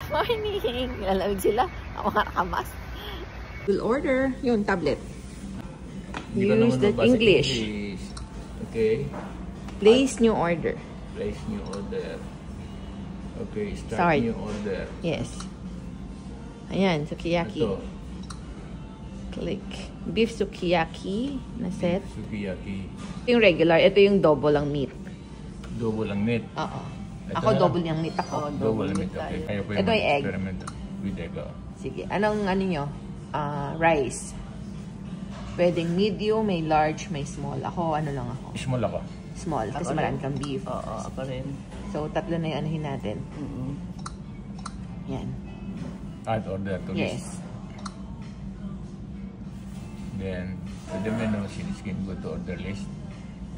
Morning! Lalamig sila. Ang mga nakamas. We'll order yung tablet. Use the English. Okay. Place new order. Place new order. Okay, start new order. Yes. Ayan, sukiyaki. Ito. Click. Beef sukiyaki na set. Sukiyaki. Ito yung regular. Ito yung double ang meat. Double ang meat. Oo. Ako double yung meat ako. Double ang meat. Okay. Kaya po yung ito yung egg. Experiment with egg. Sige. Anong ano nyo? Rice. Pwedeng medium, may large, may small. Ako, ano lang ako? Small ako. Small. Kasi marami kang beef. Oo, ako rin. So, tatlo na yung anuhin natin. Yan. Add order to list. Yes. Then, to the menu, siniskin go to order list.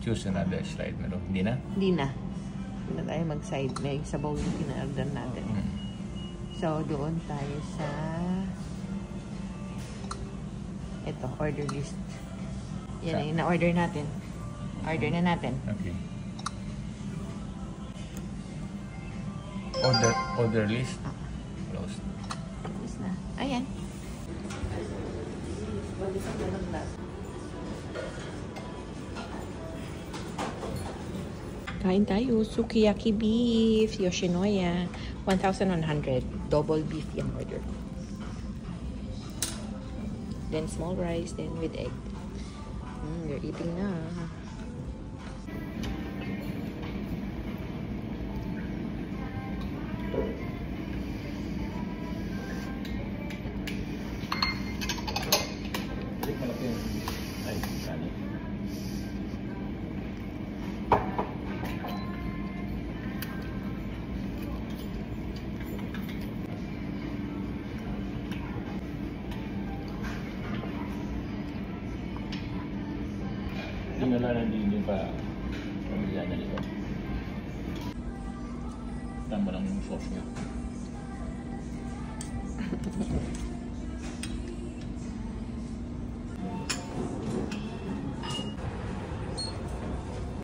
Choose another slide menu. Hindi na? Hindi na. Hindi na tayo mag-side. May sabaw yung pina-order natin. So, doon tayo sa ito, order list. Yan na yung na-order natin. Order na natin. Okay. Order list. Closed. Close na. Ayan. Kain tayo. Sukiyaki beef. Yoshinoya. 1,100. Double beef yung order. Then small rice. Then with egg. You're eating na. Hindi na lang hindi pa pamilya na nito. Tama lang yung sauce niya.